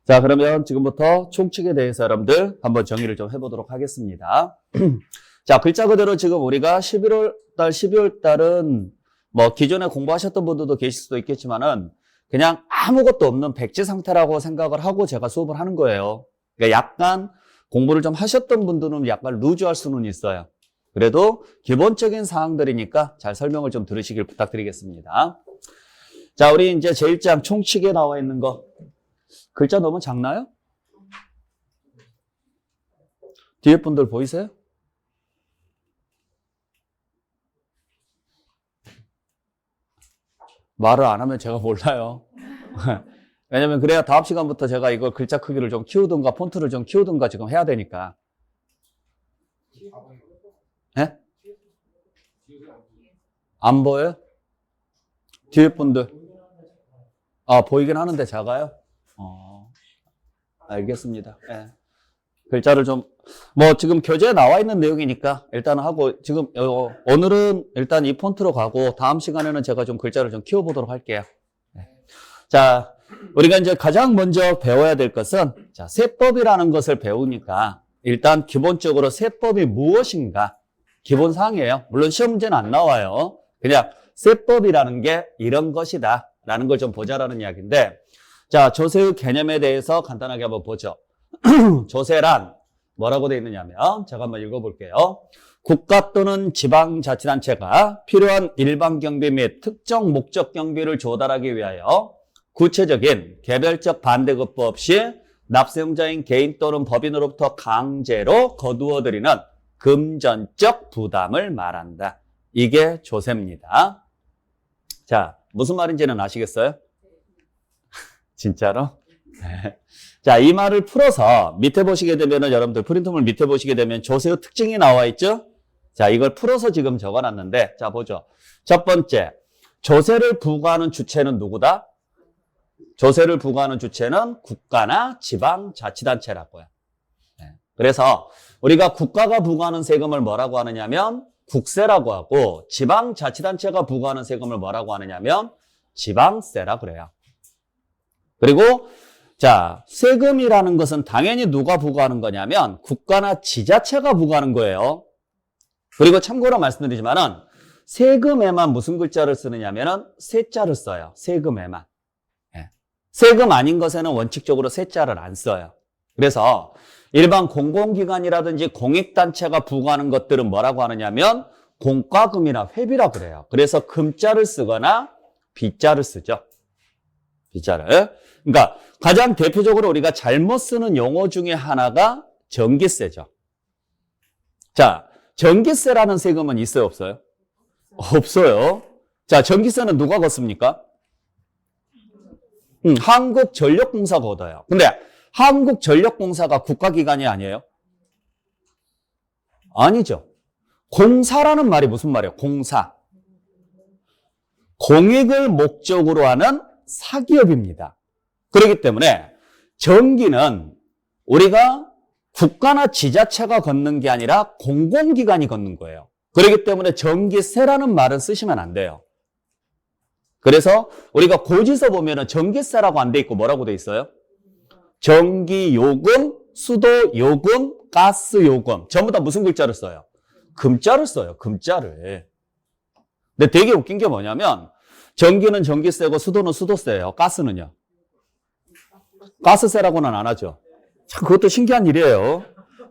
자, 그러면 지금부터 총칙에 대해서 여러분들 한번 정의를 좀 해보도록 하겠습니다. 자, 글자 그대로 지금 우리가 11월 달, 12월 달은 뭐 기존에 공부하셨던 분들도 계실 수도 있겠지만은 그냥 아무것도 없는 백지 상태라고 생각을 하고 제가 수업을 하는 거예요. 그러니까 약간 공부를 좀 하셨던 분들은 약간 루즈할 수는 있어요. 그래도 기본적인 사항들이니까 잘 설명을 좀 들으시길 부탁드리겠습니다. 자, 우리 이제 제1장 총칙에 나와 있는 거. 글자 너무 작나요? 뒤에 분들 보이세요? 말을 안 하면 제가 몰라요. 왜냐면 그래야 다음 시간부터 제가 이걸 글자 크기를 좀 키우든가 폰트를 좀 키우든가 지금 해야 되니까. 예? 안 보여요? 뒤에 분들. 아, 보이긴 하는데 작아요? 알겠습니다. 예. 글자를 좀, 뭐 지금 교재에 나와 있는 내용이니까 일단 하고, 지금 오늘은 일단 이 폰트로 가고 다음 시간에는 제가 좀 글자를 좀 키워보도록 할게요. 네. 자, 우리가 이제 가장 먼저 배워야 될 것은, 자, 세법이라는 것을 배우니까 일단 기본적으로 세법이 무엇인가 기본사항이에요. 물론 시험 문제는 안 나와요. 그냥 세법이라는 게 이런 것이다 라는 걸 좀 보자라는 이야기인데, 자, 조세의 개념에 대해서 간단하게 한번 보죠. 조세란 뭐라고 되어 있느냐면, 제가 한번 읽어볼게요. 국가 또는 지방자치단체가 필요한 일반 경비 및 특정 목적 경비를 조달하기 위하여 구체적인 개별적 반대급부 없이 납세용자인 개인 또는 법인으로부터 강제로 거두어들이는 금전적 부담을 말한다. 이게 조세입니다. 자, 무슨 말인지는 아시겠어요? 진짜로? 네. 자, 이 말을 풀어서 밑에 보시게 되면은 여러분들 프린트물 밑에 보시게 되면 조세의 특징이 나와 있죠? 자, 이걸 풀어서 지금 적어놨는데, 자, 보죠. 첫 번째, 조세를 부과하는 주체는 누구다? 조세를 부과하는 주체는 국가나 지방자치단체라고요. 네. 그래서 우리가 국가가 부과하는 세금을 뭐라고 하느냐면 국세라고 하고, 지방자치단체가 부과하는 세금을 뭐라고 하느냐면 지방세라 그래요. 그리고 자, 세금이라는 것은 당연히 누가 부과하는 거냐면 국가나 지자체가 부과하는 거예요. 그리고 참고로 말씀드리지만은 세금에만 무슨 글자를 쓰느냐면은 세자를 써요. 세금에만. 예. 세금 아닌 것에는 원칙적으로 세자를 안 써요. 그래서 일반 공공기관이라든지 공익단체가 부과하는 것들은 뭐라고 하느냐면 공과금이나 회비라 그래요. 그래서 금자를 쓰거나 빗자를 쓰죠. 빗자를. 그러니까 가장 대표적으로 우리가 잘못 쓰는 용어 중에 하나가 전기세죠. 자, 전기세라는 세금은 있어요, 없어요? 없어요. 자, 전기세는 누가 걷습니까? 한국전력공사가 걷어요. 근데 한국전력공사가 국가기관이 아니에요? 아니죠. 공사라는 말이 무슨 말이에요? 공사. 공익을 목적으로 하는 사기업입니다. 그렇기 때문에 전기는 우리가 국가나 지자체가 걷는 게 아니라 공공기관이 걷는 거예요. 그렇기 때문에 전기세라는 말은 쓰시면 안 돼요. 그래서 우리가 고지서 보면은 전기세라고 안 돼 있고 뭐라고 돼 있어요? 전기요금, 수도요금, 가스요금 전부 다 무슨 글자를 써요? 금자를 써요. 금자를. 근데 되게 웃긴 게 뭐냐면 전기는 전기세고 수도는 수도세예요. 가스는요? 가스세라고는 안 하죠. 참 그것도 신기한 일이에요.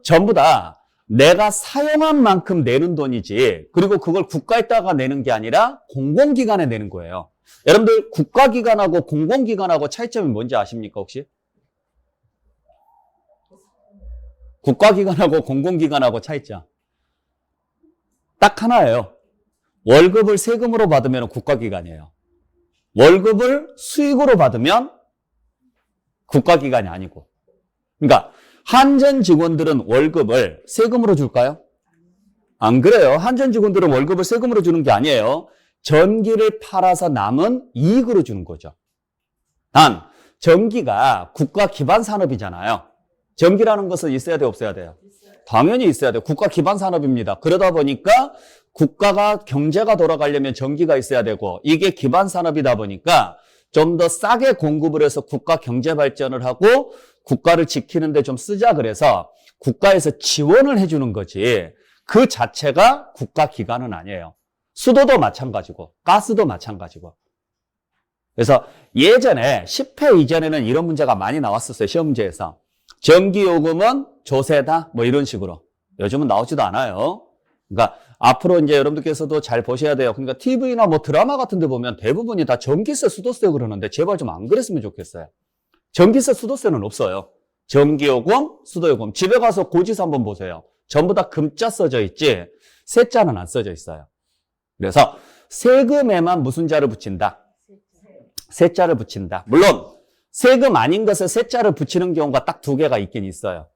전부 다 내가 사용한 만큼 내는 돈이지 그리고 그걸 국가에다가 내는 게 아니라 공공기관에 내는 거예요. 여러분들 국가기관하고 공공기관하고 차이점이 뭔지 아십니까 혹시? 국가기관하고 공공기관하고 차이점 딱 하나예요. 월급을 세금으로 받으면 국가기관이에요. 월급을 수익으로 받으면 국가기관이 아니고. 그러니까 한전 직원들은 월급을 세금으로 줄까요? 안 그래요. 한전 직원들은 월급을 세금으로 주는 게 아니에요. 전기를 팔아서 남은 이익으로 주는 거죠. 단 전기가 국가 기반 산업이잖아요. 전기라는 것은 있어야 돼요, 없어야 돼요? 당연히 있어야 돼요. 국가 기반 산업입니다. 그러다 보니까 국가가 경제가 돌아가려면 전기가 있어야 되고 이게 기반 산업이다 보니까 좀 더 싸게 공급을 해서 국가 경제 발전을 하고 국가를 지키는데 좀 쓰자 그래서 국가에서 지원을 해주는 거지 그 자체가 국가 기관은 아니에요. 수도도 마찬가지고 가스도 마찬가지고. 그래서 예전에 10회 이전에는 이런 문제가 많이 나왔었어요. 시험 문제에서. 전기요금은 조세다 뭐 이런 식으로. 요즘은 나오지도 않아요. 그러니까 앞으로 이제 여러분들께서도 잘 보셔야 돼요. 그러니까 TV나 뭐 드라마 같은 데 보면 대부분이 다 전기세, 수도세 그러는데 제발 좀 안 그랬으면 좋겠어요. 전기세, 수도세는 없어요. 전기요금, 수도요금. 집에 가서 고지서 한번 보세요. 전부 다 금자 써져 있지 세자는 안 써져 있어요. 그래서 세금에만 무슨 자를 붙인다? 세자를 붙인다. 물론 세금 아닌 것에 세자를 붙이는 경우가 딱 두 개가 있긴 있어요.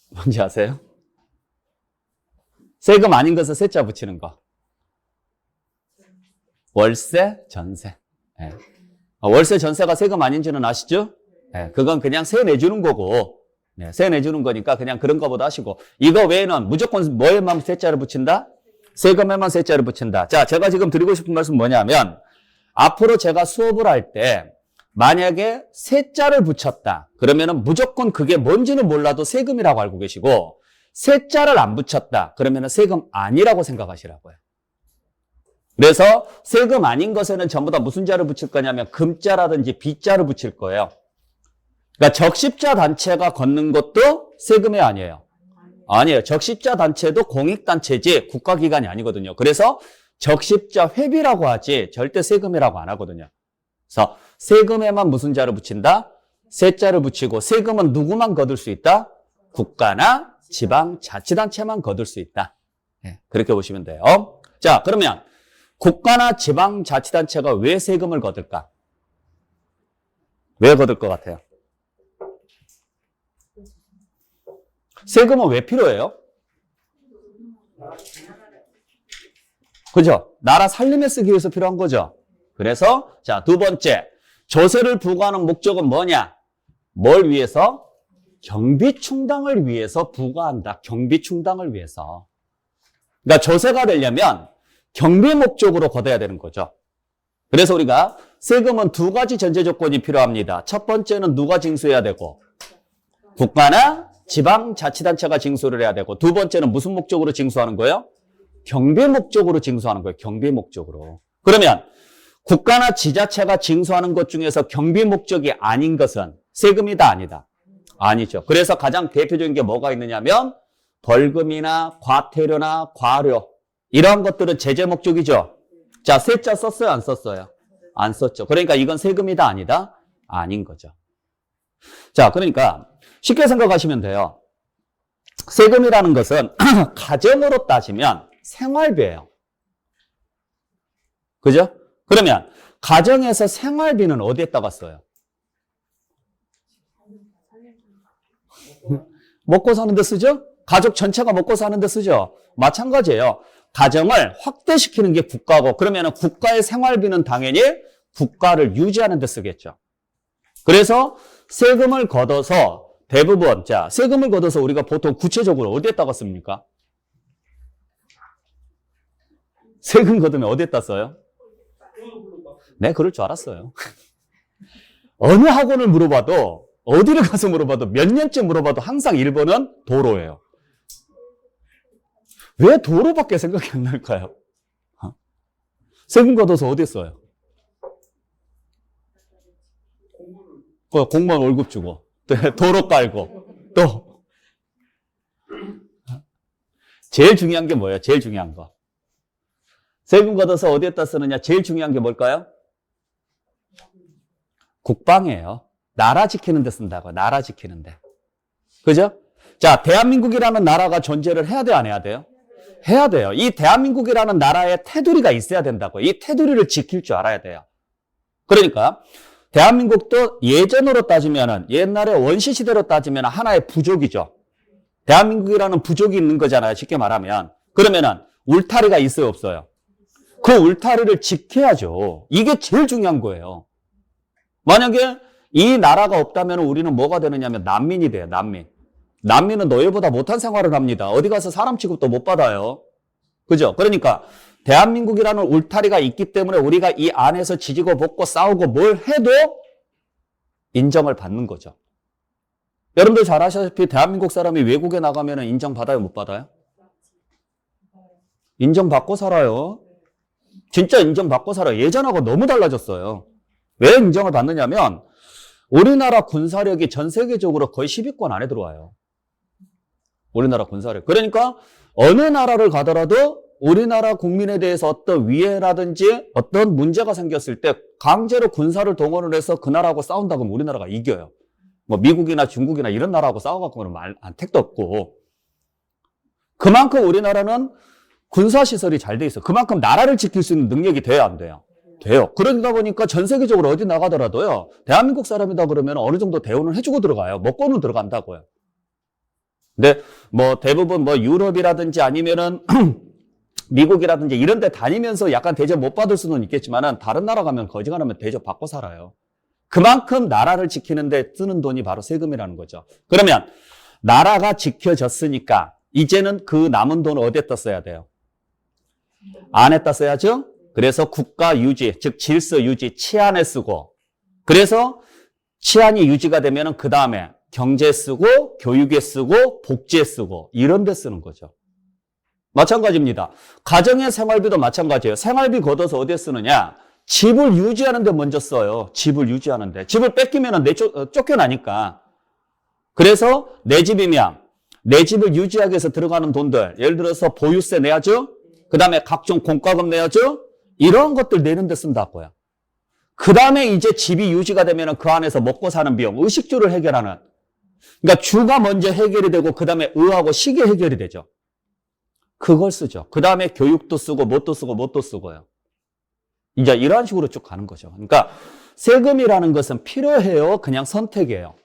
뭔지 아세요? 세금 아닌 것에 세자 붙이는 거. 월세, 전세. 네. 월세, 전세가 세금 아닌지는 아시죠? 네. 그건 그냥 세 내주는 거고, 네. 세 내주는 거니까 그냥 그런 거보다 하시고, 이거 외에는 무조건 뭐에만 세자를 붙인다? 세금에만 세자를 붙인다. 자, 제가 지금 드리고 싶은 말씀은 뭐냐면, 앞으로 제가 수업을 할 때, 만약에 세자를 붙였다. 그러면은 무조건 그게 뭔지는 몰라도 세금이라고 알고 계시고, 세자를 안 붙였다. 그러면은 세금 아니라고 생각하시라고요. 그래서 세금 아닌 것에는 전부 다 무슨 자를 붙일 거냐면 금자라든지 빗자를 붙일 거예요. 그러니까 적십자 단체가 걷는 것도 세금이 아니에요. 아니에요. 적십자 단체도 공익단체지 국가기관이 아니거든요. 그래서 적십자 회비라고 하지 절대 세금이라고 안 하거든요. 그래서 세금에만 무슨 자를 붙인다? 세자를 붙이고 세금은 누구만 거둘 수 있다? 국가나 지방자치단체만 거둘 수 있다. 네, 그렇게 보시면 돼요. 자, 그러면 국가나 지방자치단체가 왜 세금을 거둘까? 왜 거둘 것 같아요? 세금은 왜 필요해요? 그죠? 나라 살림에 쓰기 위해서 필요한 거죠. 그래서 자, 두 번째, 조세를 부과하는 목적은 뭐냐? 뭘 위해서? 경비 충당을 위해서 부과한다. 경비 충당을 위해서. 그러니까 조세가 되려면 경비 목적으로 걷어야 되는 거죠. 그래서 우리가 세금은 두 가지 전제 조건이 필요합니다. 첫 번째는 누가 징수해야 되고 국가나 지방자치단체가 징수를 해야 되고 두 번째는 무슨 목적으로 징수하는 거예요? 경비 목적으로 징수하는 거예요. 경비 목적으로. 그러면 국가나 지자체가 징수하는 것 중에서 경비 목적이 아닌 것은 세금이다 아니다? 아니죠. 그래서 가장 대표적인 게 뭐가 있느냐면 벌금이나 과태료나 과료 이러한 것들은 제재 목적이죠. 자, 세자 썼어요? 안 썼어요? 안 썼죠. 그러니까 이건 세금이다 아니다? 아닌 거죠. 자, 그러니까 쉽게 생각하시면 돼요. 세금이라는 것은 가정으로 따지면 생활비예요. 그죠? 그러면 가정에서 생활비는 어디에다가 써요? 먹고 사는 데 쓰죠? 가족 전체가 먹고 사는 데 쓰죠? 마찬가지예요. 가정을 확대시키는 게 국가고 그러면 국가의 생활비는 당연히 국가를 유지하는 데 쓰겠죠. 그래서 세금을 걷어서 대부분 자 세금을 걷어서 우리가 보통 구체적으로 어디에다가 씁니까? 세금 걷으면 어디에다 써요? 네, 그럴 줄 알았어요. 어느 학원을 물어봐도 어디를 가서 물어봐도 몇 년째 물어봐도 항상 1번은 도로예요. 왜 도로밖에 생각이 안 날까요? 세금 걷어서 어디에 써요? 공무원 월급 주고 도로 깔고 또 제일 중요한 게 뭐예요? 제일 중요한 거. 세금 걷어서 어디에다 쓰느냐? 제일 중요한 게 뭘까요? 국방이에요. 나라 지키는 데 쓴다고. 나라 지키는 데. 그죠? 자, 대한민국이라는 나라가 존재를 해야 돼요? 안 해야 돼요? 해야 돼요. 이 대한민국이라는 나라에 테두리가 있어야 된다고. 이 테두리를 지킬 줄 알아야 돼요. 그러니까 대한민국도 예전으로 따지면은 옛날에 원시시대로 따지면 하나의 부족이죠. 대한민국이라는 부족이 있는 거잖아요. 쉽게 말하면. 그러면은 울타리가 있어요? 없어요? 그 울타리를 지켜야죠. 이게 제일 중요한 거예요. 만약에 이 나라가 없다면 우리는 뭐가 되느냐면 난민이 돼요. 난민. 난민은 너희보다 못한 생활을 합니다. 어디 가서 사람 취급도 못 받아요. 그죠? 그러니까 대한민국이라는 울타리가 있기 때문에 우리가 이 안에서 지지고 볶고 싸우고 뭘 해도 인정을 받는 거죠. 여러분들 잘 아시다시피 대한민국 사람이 외국에 나가면 인정받아요, 못 받아요? 인정받고 살아요. 진짜 인정받고 살아요. 예전하고 너무 달라졌어요. 왜 인정을 받느냐면 우리나라 군사력이 전 세계적으로 거의 10위권 안에 들어와요. 우리나라 군사력. 그러니까 어느 나라를 가더라도 우리나라 국민에 대해서 어떤 위해라든지 어떤 문제가 생겼을 때 강제로 군사를 동원을 해서 그 나라하고 싸운다고 하면 우리나라가 이겨요. 뭐 미국이나 중국이나 이런 나라하고 싸워갖고는 택도 없고. 그만큼 우리나라는 군사시설이 잘 돼 있어. 그만큼 나라를 지킬 수 있는 능력이 돼야 안 돼요? 돼요. 그러다 보니까 전 세계적으로 어디 나가더라도요, 대한민국 사람이다 그러면 어느 정도 대우는 해주고 들어가요. 먹고는 들어간다고요. 근데 뭐 대부분 뭐 유럽이라든지 아니면은 미국이라든지 이런 데 다니면서 약간 대접 못 받을 수는 있겠지만은 다른 나라 가면 거지간하면 대접 받고 살아요. 그만큼 나라를 지키는 데 쓰는 돈이 바로 세금이라는 거죠. 그러면 나라가 지켜졌으니까 이제는 그 남은 돈을 어디에다 써야 돼요? 안에다 써야죠? 그래서 국가 유지, 즉 질서 유지, 치안에 쓰고, 그래서 치안이 유지가 되면은 그 다음에 경제 쓰고, 교육에 쓰고, 복지에 쓰고, 이런 데 쓰는 거죠. 마찬가지입니다. 가정의 생활비도 마찬가지예요. 생활비 걷어서 어디에 쓰느냐? 집을 유지하는 데 먼저 써요. 집을 유지하는 데. 집을 뺏기면 쫓겨나니까. 그래서 내 집이면 내 집을 유지하기 위해서 들어가는 돈들, 예를 들어서 보유세 내야죠? 그 다음에 각종 공과금 내야죠? 이런 것들 내는 데 쓴다고요. 그 다음에 이제 집이 유지가 되면 그 안에서 먹고 사는 비용, 의식주를 해결하는. 그러니까 주가 먼저 해결이 되고 그 다음에 의하고 식이 해결이 되죠. 그걸 쓰죠. 그 다음에 교육도 쓰고 뭣도 쓰고 뭣도 쓰고요. 이제 이런 식으로 쭉 가는 거죠. 그러니까 세금이라는 것은 필요해요? 그냥 선택이에요?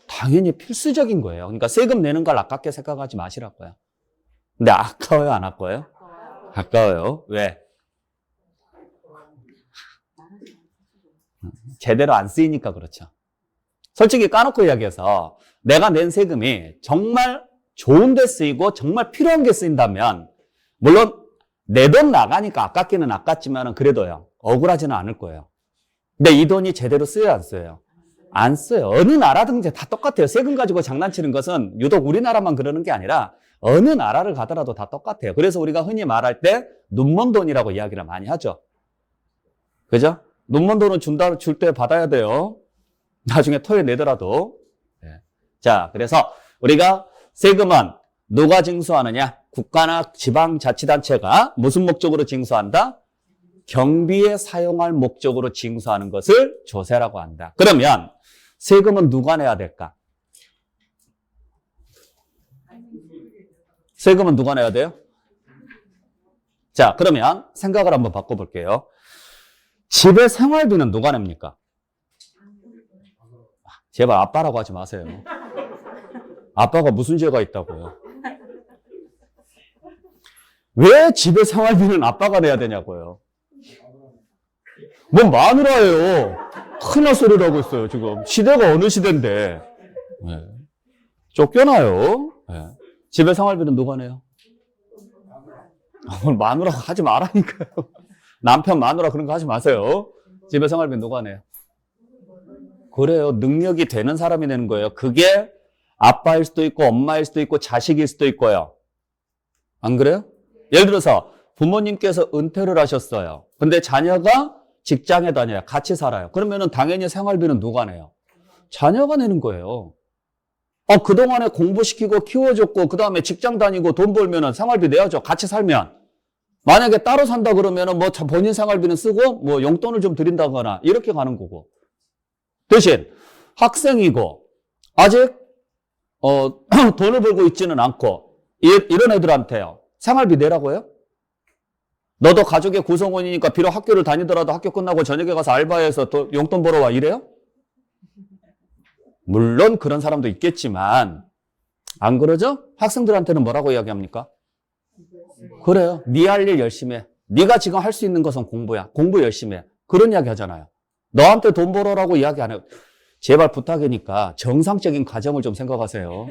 당연히 필수적인 거예요. 그러니까 세금 내는 걸 아깝게 생각하지 마시라고요. 근데 아까워요? 안 아까워요? 아까워요. 왜? 제대로 안 쓰이니까 그렇죠. 솔직히 까놓고 이야기해서 내가 낸 세금이 정말 좋은 데 쓰이고 정말 필요한 게 쓰인다면 물론 내 돈 나가니까 아깝기는 아깝지만 그래도요. 억울하지는 않을 거예요. 근데 이 돈이 제대로 쓰여야 안 써요? 안 써요. 어느 나라든지 다 똑같아요. 세금 가지고 장난치는 것은 유독 우리나라만 그러는 게 아니라 어느 나라를 가더라도 다 똑같아요. 그래서 우리가 흔히 말할 때 눈먼 돈이라고 이야기를 많이 하죠. 그죠? 눈먼 돈은 줄 때 받아야 돼요. 나중에 토해내더라도. 자, 그래서 우리가 세금은 누가 징수하느냐? 국가나 지방자치단체가 무슨 목적으로 징수한다? 경비에 사용할 목적으로 징수하는 것을 조세라고 한다. 그러면 세금은 누가 내야 될까? 세금은 누가 내야 돼요? 자, 그러면 생각을 한번 바꿔볼게요. 집의 생활비는 누가 냅니까? 제발 아빠라고 하지 마세요. 아빠가 무슨 죄가 있다고요? 왜 집의 생활비는 아빠가 내야 되냐고요? 뭔 마누라예요. 큰일 날 소리를 하고 있어요, 지금. 시대가 어느 시대인데. 네. 쫓겨나요. 네. 집의 생활비는 누가 내요? 마누라고 하지 말라니까요. 남편 마누라 그런 거 하지 마세요. 집의 생활비는 누가 내요? 그래요. 능력이 되는 사람이 내는 거예요. 그게 아빠일 수도 있고 엄마일 수도 있고 자식일 수도 있고요. 안 그래요? 예를 들어서 부모님께서 은퇴를 하셨어요. 근데 자녀가 직장에 다녀요. 같이 살아요. 그러면은 당연히 생활비는 누가 내요? 자녀가 내는 거예요. 그동안에 공부시키고 키워줬고 그 다음에 직장 다니고 돈 벌면은 생활비 내야죠. 같이 살면. 만약에 따로 산다 그러면은 뭐 본인 생활비는 쓰고 뭐 용돈을 좀 드린다거나 이렇게 가는 거고. 대신 학생이고 아직 돈을 벌고 있지는 않고 이런 애들한테요. 생활비 내라고 해요? 너도 가족의 구성원이니까 비록 학교를 다니더라도 학교 끝나고 저녁에 가서 알바해서 또 용돈 벌어와 이래요? 물론 그런 사람도 있겠지만 안 그러죠? 학생들한테는 뭐라고 이야기합니까? 그래요. 네 할 일 열심히 해. 네가 지금 할 수 있는 것은 공부야. 공부 열심히 해. 그런 이야기 하잖아요. 너한테 돈 벌어라고 이야기 안 해요. 제발 부탁이니까 정상적인 가정을 좀 생각하세요.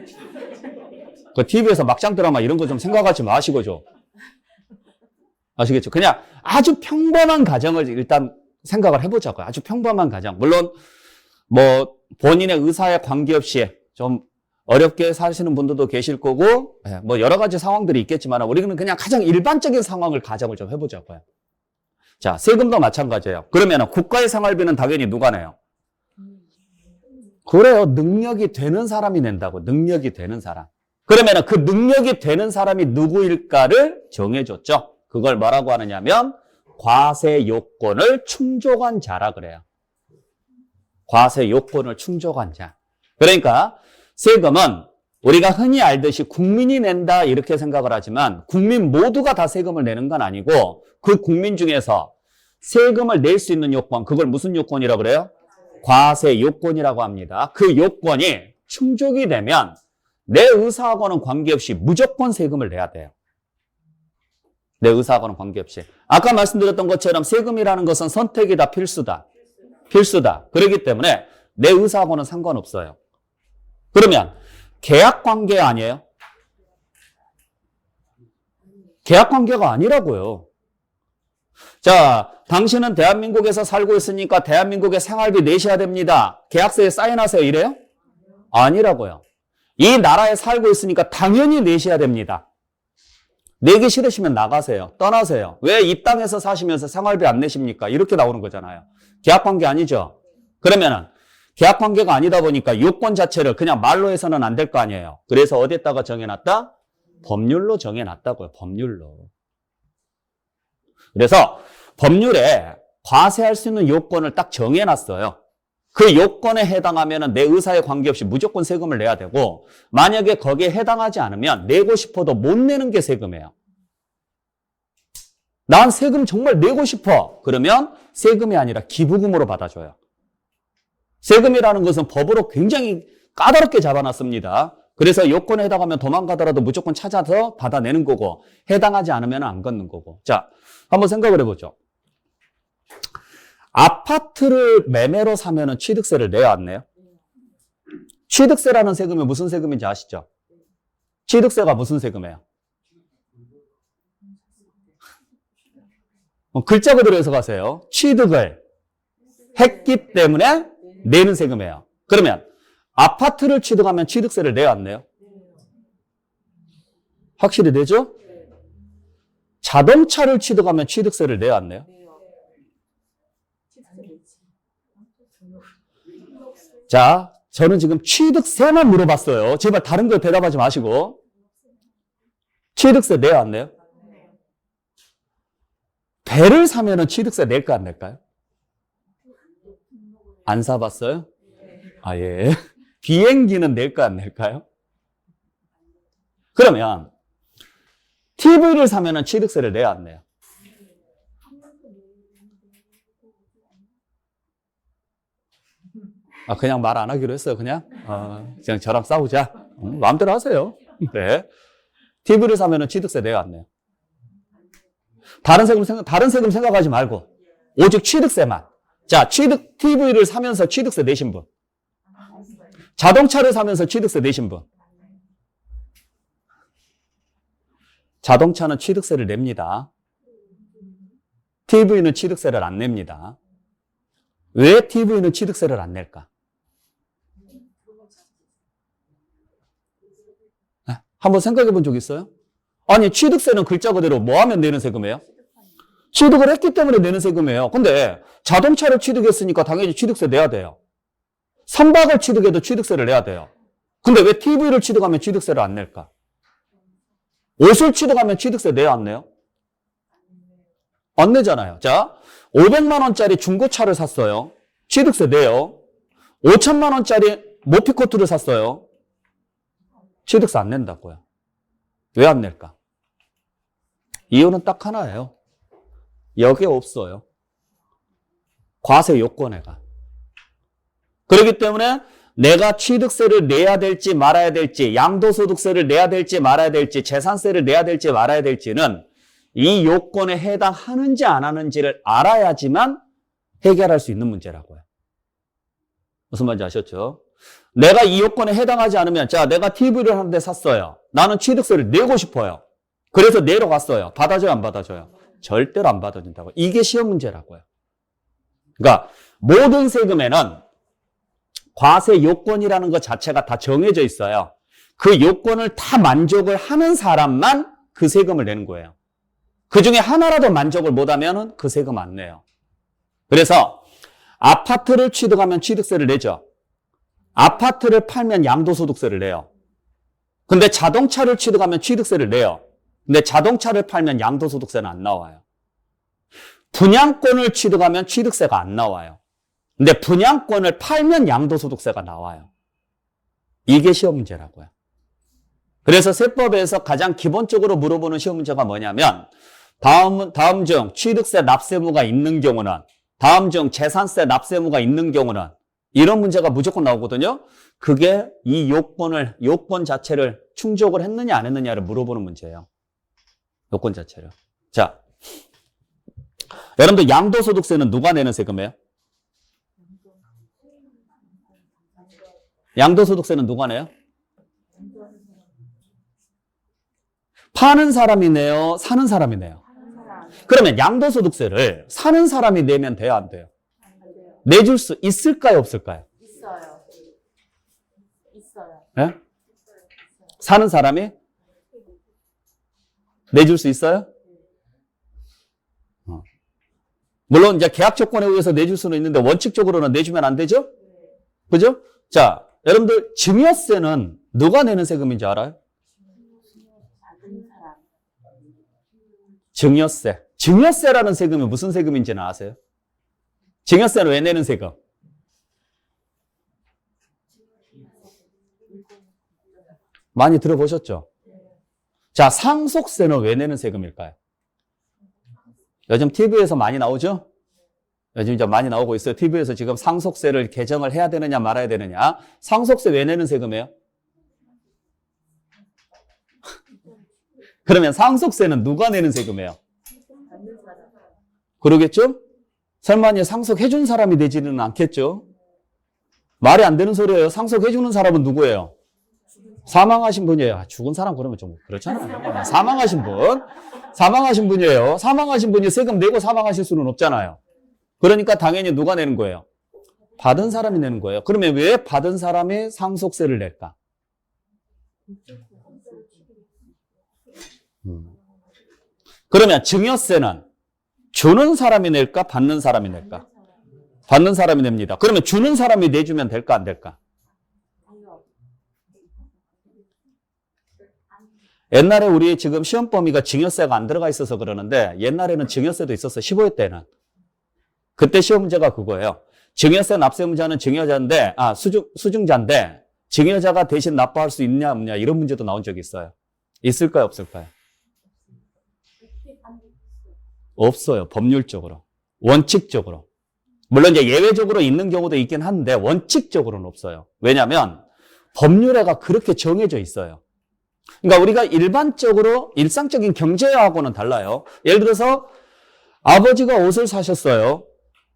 그 TV에서 막장 드라마 이런 거 좀 생각하지 마시고 좀. 아시겠죠? 그냥 아주 평범한 가정을 일단 생각을 해보자고요. 아주 평범한 가정. 물론 뭐 본인의 의사에 관계없이 좀 어렵게 사시는 분들도 계실 거고 뭐 여러 가지 상황들이 있겠지만 우리는 그냥 가장 일반적인 상황을 가정을 좀 해보자고요. 자, 세금도 마찬가지예요. 그러면 국가의 생활비는 당연히 누가 내요? 그래요. 능력이 되는 사람이 낸다고. 능력이 되는 사람. 그러면 그 능력이 되는 사람이 누구일까를 정해줬죠. 그걸 뭐라고 하느냐면 과세 요건을 충족한 자라 그래요. 과세 요건을 충족한 자. 그러니까 세금은 우리가 흔히 알듯이 국민이 낸다 이렇게 생각을 하지만 국민 모두가 다 세금을 내는 건 아니고 그 국민 중에서 세금을 낼 수 있는 요건, 그걸 무슨 요건이라고 그래요? 과세 요건이라고 합니다. 그 요건이 충족이 되면 내 의사하고는 관계없이 무조건 세금을 내야 돼요. 내 의사하고는 관계없이. 아까 말씀드렸던 것처럼 세금이라는 것은 선택이다, 필수다. 필수다. 그렇기 때문에 내 의사하고는 상관없어요. 그러면 계약관계 아니에요? 계약관계가 아니라고요. 자, 당신은 대한민국에서 살고 있으니까 대한민국에 생활비 내셔야 됩니다. 계약서에 사인하세요. 이래요? 아니라고요. 이 나라에 살고 있으니까 당연히 내셔야 됩니다. 내기 싫으시면 나가세요. 떠나세요. 왜 이 땅에서 사시면서 생활비 안 내십니까? 이렇게 나오는 거잖아요. 계약관계 아니죠? 그러면은 계약관계가 아니다 보니까 요건 자체를 그냥 말로 해서는 안 될 거 아니에요. 그래서 어디에다가 정해놨다? 법률로 정해놨다고요. 법률로. 그래서 법률에 과세할 수 있는 요건을 딱 정해놨어요. 그 요건에 해당하면 내 의사에 관계없이 무조건 세금을 내야 되고 만약에 거기에 해당하지 않으면 내고 싶어도 못 내는 게 세금이에요. 난 세금 정말 내고 싶어. 그러면 세금이 아니라 기부금으로 받아줘요. 세금이라는 것은 법으로 굉장히 까다롭게 잡아놨습니다. 그래서 요건에 해당하면 도망가더라도 무조건 찾아서 받아내는 거고 해당하지 않으면 안 걷는 거고. 자, 한번 생각을 해보죠. 아파트를 매매로 사면은 취득세를 내야 안 내요? 취득세라는 세금이 무슨 세금인지 아시죠? 취득세가 무슨 세금이에요? 글자 그대로 해석하세요. 취득을 했기 때문에 내는 세금이에요. 그러면 아파트를 취득하면 취득세를 내야 안 내요? 확실히 내죠? 자동차를 취득하면 취득세를 내야 안 내요? 자, 저는 지금 취득세만 물어봤어요. 제발 다른 거 대답하지 마시고. 취득세 내야 안 내요? 배를 사면은 취득세 낼까 안 낼까요? 안 사봤어요? 아, 예. 비행기는 낼까 안 낼까요? 그러면 TV를 사면은 취득세를 내야 안 내요? 아, 그냥 말 안 하기로 했어요, 그냥? 그냥 저랑 싸우자. 마음대로 하세요. 네. TV를 사면은 취득세 내야 안 내요? 다른 세금 생각하지 말고, 오직 취득세만. 자, TV를 사면서 취득세 내신 분. 자동차를 사면서 취득세 내신 분. 자동차는 취득세를 냅니다. TV는 취득세를 안 냅니다. 왜 TV는 취득세를 안 낼까? 한번 생각해 본 적 있어요? 아니, 취득세는 글자 그대로 뭐 하면 내는 세금이에요? 취득을 했기 때문에 내는 세금이에요. 근데 자동차를 취득했으니까 당연히 취득세 내야 돼요. 선박을 취득해도 취득세를 내야 돼요. 근데 왜 TV를 취득하면 취득세를 안 낼까? 옷을 취득하면 취득세 내야 안 내요? 안 내잖아요. 자, 500만 원짜리 중고차를 샀어요. 취득세 내요. 5천만 원짜리 모피코트를 샀어요. 취득세 안 낸다고요. 왜 안 낼까? 이유는 딱 하나예요. 여기에 없어요. 과세 요건에가. 그렇기 때문에 내가 취득세를 내야 될지 말아야 될지, 양도소득세를 내야 될지 말아야 될지, 재산세를 내야 될지 말아야 될지는 이 요건에 해당하는지 안 하는지를 알아야지만 해결할 수 있는 문제라고요. 무슨 말인지 아셨죠? 내가 이 요건에 해당하지 않으면, 자, 내가 TV를 한 대 샀어요. 나는 취득세를 내고 싶어요. 그래서 내러 갔어요. 받아줘요, 안 받아줘요? 절대로 안 받아준다고. 이게 시험 문제라고요. 그러니까 모든 세금에는 과세 요건이라는 것 자체가 다 정해져 있어요. 그 요건을 다 만족을 하는 사람만 그 세금을 내는 거예요. 그 중에 하나라도 만족을 못하면 그 세금 안 내요. 그래서 아파트를 취득하면 취득세를 내죠. 아파트를 팔면 양도소득세를 내요. 근데 자동차를 취득하면 취득세를 내요. 근데 자동차를 팔면 양도소득세는 안 나와요. 분양권을 취득하면 취득세가 안 나와요. 근데 분양권을 팔면 양도소득세가 나와요. 이게 시험 문제라고요. 그래서 세법에서 가장 기본적으로 물어보는 시험 문제가 뭐냐면 다음 중 취득세 납세무가 있는 경우는, 다음 중 재산세 납세무가 있는 경우는, 이런 문제가 무조건 나오거든요. 그게 이 요건 자체를 충족을 했느냐 안 했느냐를 물어보는 문제예요. 요건 자체를. 자, 여러분들 양도소득세는 누가 내는 세금이에요? 양도소득세는 누가 내요? 파는 사람이 내요? 사는 사람이 내요? 그러면 양도소득세를 사는 사람이 내면 돼요? 안 돼요? 내줄 수 있을까요? 없을까요? 있어요. 네? 사는 사람이 내줄 수 있어요? 물론 이제 계약 조건에 의해서 내줄 수는 있는데 원칙적으로는 내주면 안 되죠? 그죠? 자, 여러분들 증여세는 누가 내는 세금인지 알아요? 증여세. 증여세라는 세금이 무슨 세금인지는 아세요? 증여세는 왜 내는 세금? 많이 들어보셨죠? 자, 상속세는 왜 내는 세금일까요? 요즘 TV에서 많이 나오죠? 요즘 이제 많이 나오고 있어요. TV에서 지금 상속세를 개정을 해야 되느냐 말아야 되느냐. 상속세 왜 내는 세금이에요? 그러면 상속세는 누가 내는 세금이에요? 그러겠죠? 설마 상속해준 사람이 내지는 않겠죠? 말이 안 되는 소리예요. 상속해주는 사람은 누구예요? 사망하신 분이에요. 죽은 사람 그러면 좀 그렇잖아요. 사망하신 분이에요. 사망하신 분이 세금 내고 사망하실 수는 없잖아요. 그러니까 당연히 누가 내는 거예요? 받은 사람이 내는 거예요. 그러면 왜 받은 사람이 상속세를 낼까? 그러면 증여세는 주는 사람이 낼까? 받는 사람이 낼까? 받는 사람이 냅니다. 그러면 주는 사람이 내주면 될까? 안 될까? 옛날에 우리 지금 시험 범위가 증여세가 안 들어가 있어서 그러는데 옛날에는 증여세도 있었어. 15회 때는. 그때 시험 문제가 그거예요. 증여세 납세무자는 증여자인데, 수증자인데 증여자가 대신 납부할 수 있냐 없냐 이런 문제도 나온 적이 있어요. 있을까요? 없을까요? 없어요. 법률적으로. 원칙적으로. 물론 이제 예외적으로 있는 경우도 있긴 한데 원칙적으로는 없어요. 왜냐하면 법률에가 그렇게 정해져 있어요. 그러니까 우리가 일반적으로 일상적인 경제하고는 달라요. 예를 들어서 아버지가 옷을 사셨어요.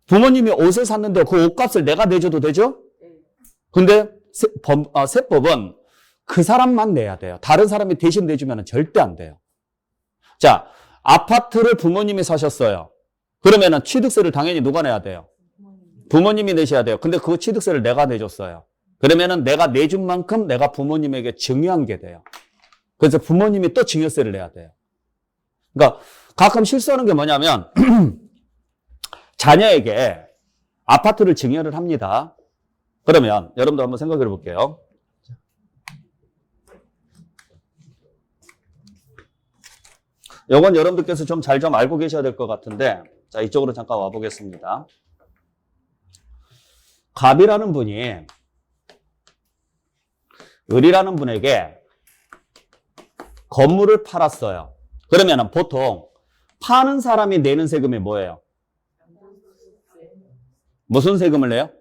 부모님이 옷을 샀는데 그 옷값을 내가 내줘도 되죠? 근데 세법은 그 사람만 내야 돼요. 다른 사람이 대신 내주면 절대 안 돼요. 자, 아파트를 부모님이 사셨어요. 그러면은 취득세를 당연히 누가 내야 돼요? 부모님이 내셔야 돼요. 근데 그 취득세를 내가 내줬어요. 그러면은 내가 내준 만큼 내가 부모님에게 증여한 게 돼요. 그래서 부모님이 또 증여세를 내야 돼요. 그러니까 가끔 실수하는 게 뭐냐면 자녀에게 아파트를 증여를 합니다. 그러면 여러분도 한번 생각해 볼게요. 이건 여러분들께서 좀 잘 좀 알고 계셔야 될 것 같은데, 자, 이쪽으로 잠깐 와 보겠습니다. 갑이라는 분이 을이라는 분에게 건물을 팔았어요. 그러면 보통 파는 사람이 내는 세금이 뭐예요? 무슨 세금을 내요?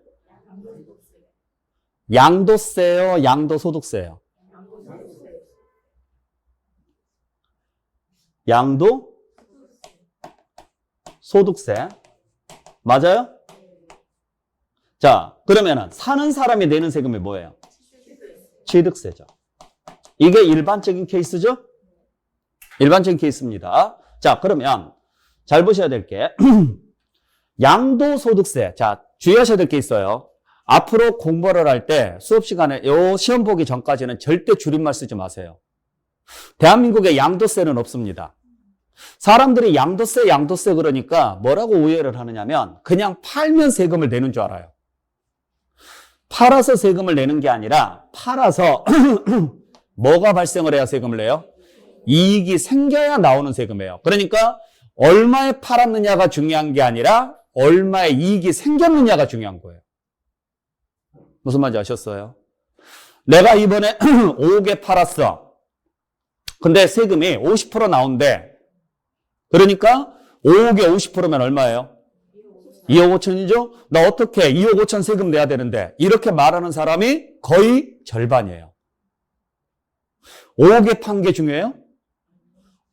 양도세요? 양도소득세요? 양도소득세. 맞아요? 자, 그러면은 사는 사람이 내는 세금이 뭐예요? 취득세죠. 이게 일반적인 케이스죠? 일반적인 케이스입니다. 자, 그러면 잘 보셔야 될 게, 양도소득세. 자, 주의하셔야 될 게 있어요. 앞으로 공부를 할 때 수업 시간에 요 시험 보기 전까지는 절대 줄임말 쓰지 마세요. 대한민국에 양도세는 없습니다. 사람들이 양도세 그러니까 뭐라고 오해를 하느냐면 그냥 팔면 세금을 내는 줄 알아요. 팔아서 세금을 내는 게 아니라 팔아서 뭐가 발생을 해야 세금을 내요? 이익이 생겨야 나오는 세금이에요. 그러니까 얼마에 팔았느냐가 중요한 게 아니라 얼마의 이익이 생겼느냐가 중요한 거예요. 무슨 말인지 아셨어요? 내가 이번에 5억에 팔았어. 근데 세금이 50% 나온대. 그러니까 5억에 50%면 얼마예요? 2억 5천이죠? 나 어떻게 2억 5천 세금 내야 되는데 이렇게 말하는 사람이 거의 절반이에요. 5억에 판 게 중요해요?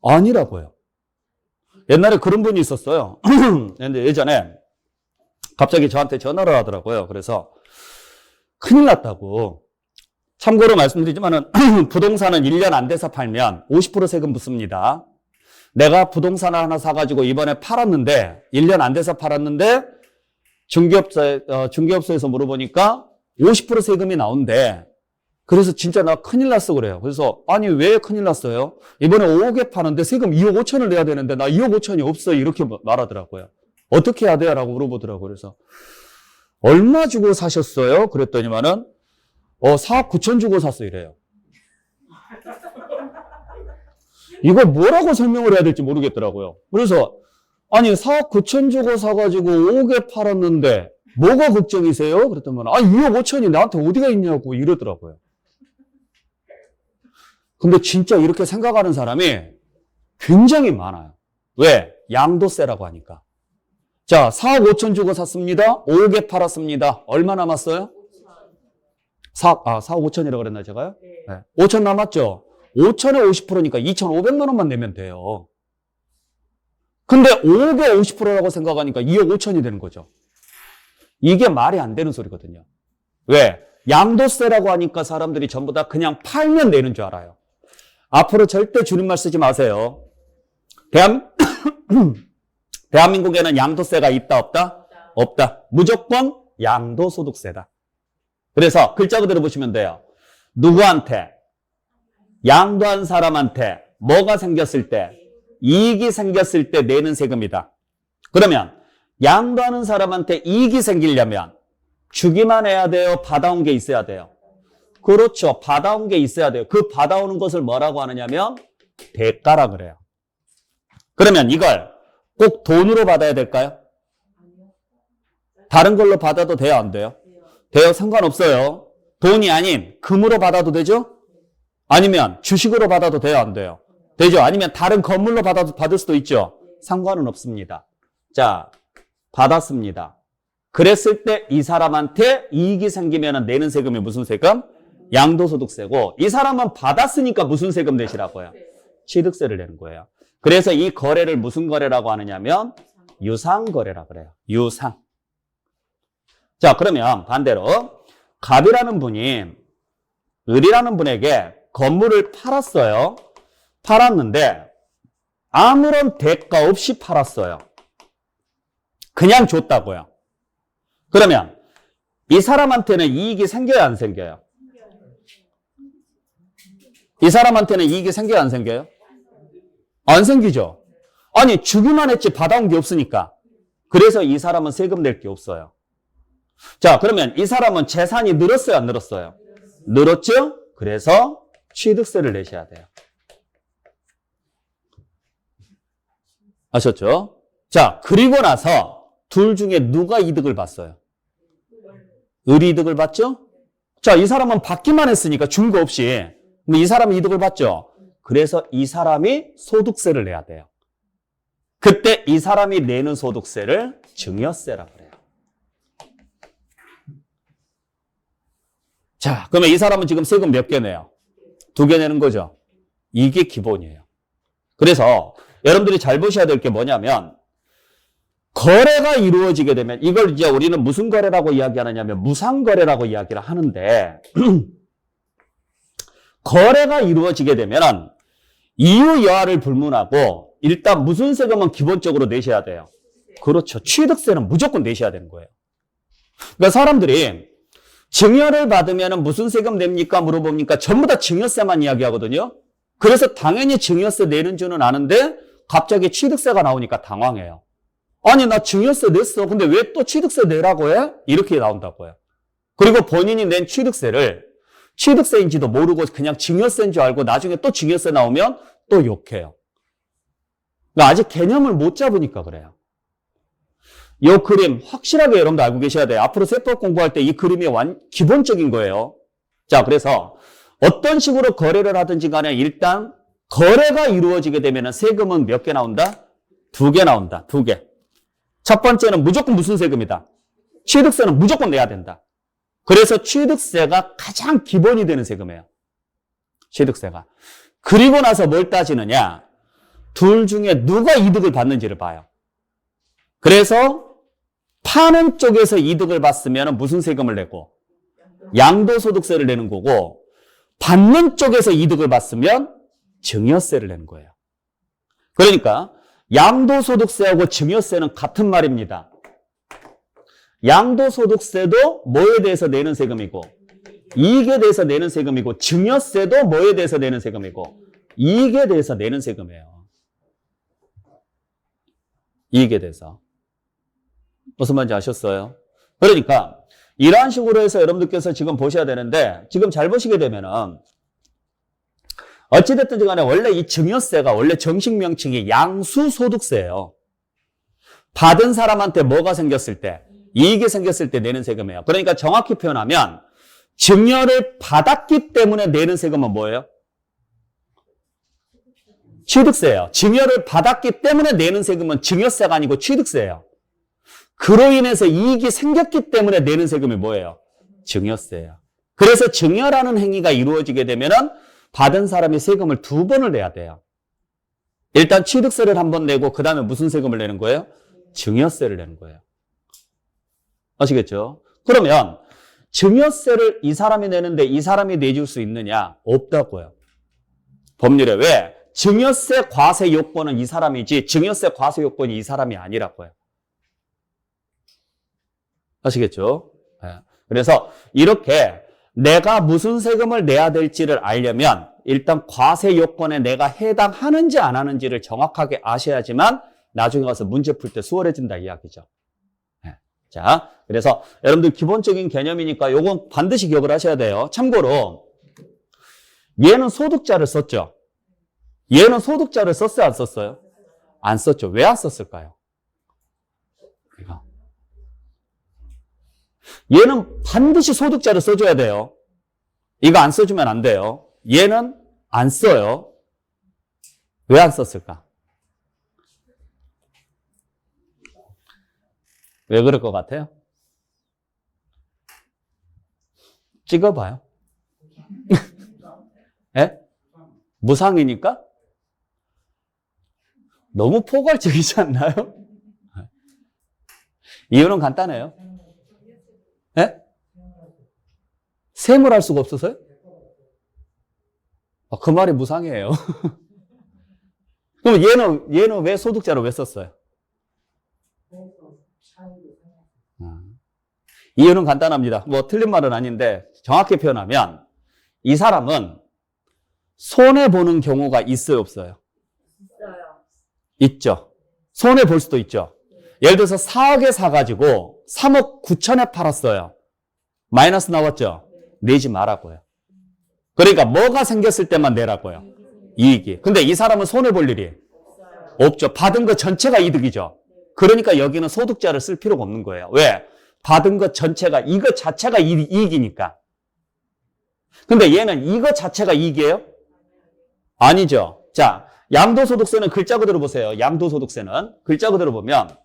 아니라고요. 옛날에 그런 분이 있었어요. 근데 예전에 갑자기 저한테 전화를 하더라고요. 그래서 큰일 났다고. 참고로 말씀드리지만은 부동산은 1년 안 돼서 팔면 50% 세금 붙습니다. 내가 부동산을 하나 사가지고 이번에 팔았는데 1년 안 돼서 팔았는데 중개업소에서 물어보니까 50% 세금이 나온대. 그래서 진짜 나 큰일 났어 그래요. 그래서 아니 왜 큰일 났어요? 이번에 5억에 파는데 세금 2억 5천을 내야 되는데 나 2억 5천이 없어 이렇게 말하더라고요. 어떻게 해야 돼요? 라고 물어보더라고요. 그래서 얼마 주고 사셨어요? 그랬더니만은 4억 9천 주고 샀어 이래요. 이걸 뭐라고 설명을 해야 될지 모르겠더라고요. 그래서 아니 4억 9천 주고 사가지고 5억에 팔았는데 뭐가 걱정이세요? 그랬더니 아니 2억 5천이 나한테 어디가 있냐고 이러더라고요. 근데 진짜 이렇게 생각하는 사람이 굉장히 많아요. 왜? 양도세라고 하니까. 자, 4억 5천 주고 샀습니다. 5억에 팔았습니다. 얼마 남았어요? 4억 5천이라고 그랬나 제가요? 네. 5천 남았죠? 5천에 50%니까 2,500만 원만 내면 돼요. 근데 5억에 50%라고 생각하니까 2억 5천이 되는 거죠. 이게 말이 안 되는 소리거든요. 왜? 양도세라고 하니까 사람들이 전부 다 그냥 팔면 내는 줄 알아요. 앞으로 절대 줄임말 쓰지 마세요. 대한민국에는 양도세가 있다 없다? 없다. 무조건 양도소득세다. 그래서 글자 그대로 보시면 돼요. 누구한테? 양도한 사람한테 뭐가 생겼을 때? 이익이 생겼을 때 내는 세금이다. 그러면 양도하는 사람한테 이익이 생기려면 주기만 해야 돼요? 받아온 게 있어야 돼요? 그렇죠. 받아온 게 있어야 돼요. 그 받아오는 것을 뭐라고 하느냐면 대가라 그래요. 그러면 이걸 꼭 돈으로 받아야 될까요? 다른 걸로 받아도 돼요? 안 돼요? 돼요? 상관없어요. 돈이 아닌 금으로 받아도 되죠? 아니면 주식으로 받아도 돼요? 안 돼요? 되죠? 아니면 다른 건물로 받을 수도 있죠? 상관은 없습니다. 자, 받았습니다. 그랬을 때 이 사람한테 이익이 생기면 내는 세금이 무슨 세금? 양도소득세고, 이 사람은 받았으니까 무슨 세금 내시라고요? 취득세를 내는 거예요. 그래서 이 거래를 무슨 거래라고 하느냐면 유상거래라고 그래요. 유상. 자, 그러면 반대로 갑이라는 분이 을이라는 분에게 건물을 팔았어요. 팔았는데 아무런 대가 없이 팔았어요. 그냥 줬다고요. 그러면 이 사람한테는 이익이 생겨야 안 생겨요? 이 사람한테는 이익이 생겨야 안 생겨요? 안 생기죠. 아니 주기만 했지 받아온 게 없으니까. 그래서 이 사람은 세금 낼 게 없어요. 자, 그러면 이 사람은 재산이 늘었어요, 안 늘었어요? 늘었죠? 그래서 취득세를 내셔야 돼요. 아셨죠? 자, 그리고 나서 둘 중에 누가 이득을 봤어요? 을이 이득을 봤죠? 자, 이 사람은 받기만 했으니까 준 거 없이. 근데 이 사람이 이득을 봤죠? 그래서 이 사람이 소득세를 내야 돼요. 그때 이 사람이 내는 소득세를 증여세라고 그래요. 자, 그러면 이 사람은 지금 세금 몇 개 내요? 2개 내는 거죠? 이게 기본이에요. 그래서 여러분들이 잘 보셔야 될 게 뭐냐면 거래가 이루어지게 되면 이걸 이제 우리는 무슨 거래라고 이야기하느냐면 무상거래라고 이야기를 하는데 거래가 이루어지게 되면 이유 여하를 불문하고 일단 무슨 세금은 기본적으로 내셔야 돼요? 그렇죠. 취득세는 무조건 내셔야 되는 거예요. 그러니까 사람들이 증여를 받으면 무슨 세금 냅니까? 물어봅니까? 전부 다 증여세만 이야기하거든요. 그래서 당연히 증여세 내는 줄은 아는데 갑자기 취득세가 나오니까 당황해요. 아니, 나 증여세 냈어. 근데 왜 또 취득세 내라고 해? 이렇게 나온다고요. 그리고 본인이 낸 취득세를 취득세인지도 모르고 그냥 증여세인 줄 알고 나중에 또 증여세 나오면 또 욕해요. 그러니까 아직 개념을 못 잡으니까 그래요. 이 그림 확실하게 여러분도 알고 계셔야 돼요. 앞으로 세법 공부할 때 이 그림이 기본적인 거예요. 자, 그래서 어떤 식으로 거래를 하든지 간에 일단 거래가 이루어지게 되면 세금은 몇 개 나온다? 2개 나온다. 2개. 첫 번째는 무조건 무슨 세금이다? 취득세는 무조건 내야 된다. 그래서 취득세가 가장 기본이 되는 세금이에요. 취득세가. 그리고 나서 뭘 따지느냐? 둘 중에 누가 이득을 받는지를 봐요. 그래서 파는 쪽에서 이득을 받으면 무슨 세금을 내고? 양도소득세를 내는 거고, 받는 쪽에서 이득을 받으면 증여세를 내는 거예요. 그러니까 양도소득세하고 증여세는 같은 말입니다. 양도소득세도 뭐에 대해서 내는 세금이고, 이익에 대해서 내는 세금이고, 증여세도 뭐에 대해서 내는 세금이고, 이익에 대해서 내는 세금이에요. 이익에 대해서. 무슨 말인지 아셨어요? 그러니까 이러한 식으로 해서 여러분들께서 지금 보셔야 되는데, 지금 잘 보시게 되면은 어찌됐든지 간에 원래 이 증여세가 원래 정식 명칭이 양수소득세예요. 받은 사람한테 뭐가 생겼을 때, 이익이 생겼을 때 내는 세금이에요. 그러니까 정확히 표현하면 증여를 받았기 때문에 내는 세금은 뭐예요? 취득세예요. 증여를 받았기 때문에 내는 세금은 증여세가 아니고 취득세예요. 그로 인해서 이익이 생겼기 때문에 내는 세금이 뭐예요? 증여세예요. 그래서 증여라는 행위가 이루어지게 되면은 받은 사람이 세금을 2번을 내야 돼요. 일단 취득세를 1번 내고 그 다음에 무슨 세금을 내는 거예요? 증여세를 내는 거예요. 아시겠죠? 그러면 증여세를 이 사람이 내는데 이 사람이 내줄 수 있느냐? 없다고요. 법률에. 왜? 증여세 과세 요건은 이 사람이지 증여세 과세 요건이 이 사람이 아니라고요. 아시겠죠? 그래서 이렇게 내가 무슨 세금을 내야 될지를 알려면 일단 과세 요건에 내가 해당하는지 안 하는지를 정확하게 아셔야지만 나중에 가서 문제 풀 때 수월해진다 이야기죠. 자, 그래서 여러분들 기본적인 개념이니까 요건 반드시 기억을 하셔야 돼요. 참고로 얘는 소득자를 썼죠. 얘는 소득자를 썼어요, 안 썼어요? 안 썼죠. 왜 안 썼을까요? 얘는 반드시 소득자를 써줘야 돼요. 이거 안 써주면 안 돼요. 얘는 안 써요. 왜 안 썼을까? 왜 그럴 것 같아요? 찍어봐요. 예? 무상이니까? 너무 포괄적이지 않나요? 이유는 간단해요. 예? 세무를 수가 없어서요? 그 말이 무상이에요. 그럼 얘는 왜 소득자로 왜 썼어요? 이유는 간단합니다. 뭐 틀린 말은 아닌데 정확히 표현하면 이 사람은 손해보는 경우가 있어요, 없어요? 있어요. 있죠. 손해볼 수도 있죠. 예를 들어서 4억에 사가지고 3억 9천에 팔았어요. 마이너스 나왔죠? 내지 말라고요. 그러니까 뭐가 생겼을 때만 내라고요. 이익이. 근데 이 사람은 손해볼 일이 없죠. 받은 것 전체가 이득이죠. 그러니까 여기는 소득자를 쓸 필요가 없는 거예요. 왜? 받은 것 전체가, 이것 자체가 이익이니까. 근데 얘는 이것 자체가 이익이에요? 아니죠. 자, 양도소득세는 글자 그대로 보세요. 양도소득세는 글자 그대로 보면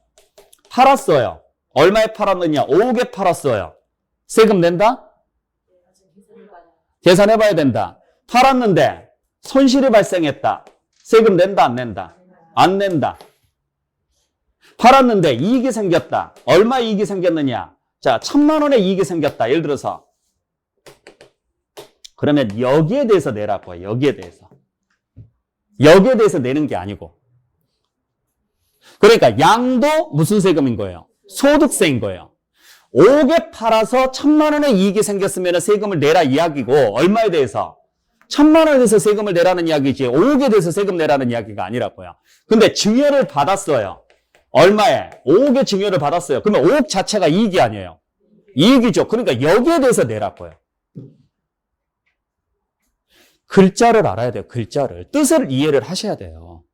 팔았어요. 얼마에 팔았느냐? 5억에 팔았어요. 세금 낸다? 계산해봐야 된다. 팔았는데 손실이 발생했다. 세금 낸다, 안 낸다? 안 낸다. 팔았는데 이익이 생겼다. 얼마 이익이 생겼느냐? 자, 1,000만 원의 이익이 생겼다. 예를 들어서. 그러면 여기에 대해서 내라고요. 여기에 대해서. 여기에 대해서 내는 게 아니고. 그러니까 양도 무슨 세금인 거예요? 소득세인 거예요. 5개 팔아서 1,000만 원의 이익이 생겼으면 세금을 내라 이야기고 얼마에 대해서? 1,000만 원에 대해서 세금을 내라는 이야기지 5억에 대해서 세금 내라는 이야기가 아니라고요. 근데 증여를 받았어요. 얼마에? 5억의 증여를 받았어요. 그러면 5억 자체가 이익이 아니에요. 이익이죠. 그러니까 여기에 대해서 내라고요. 글자를 알아야 돼요. 글자를. 뜻을 이해를 하셔야 돼요.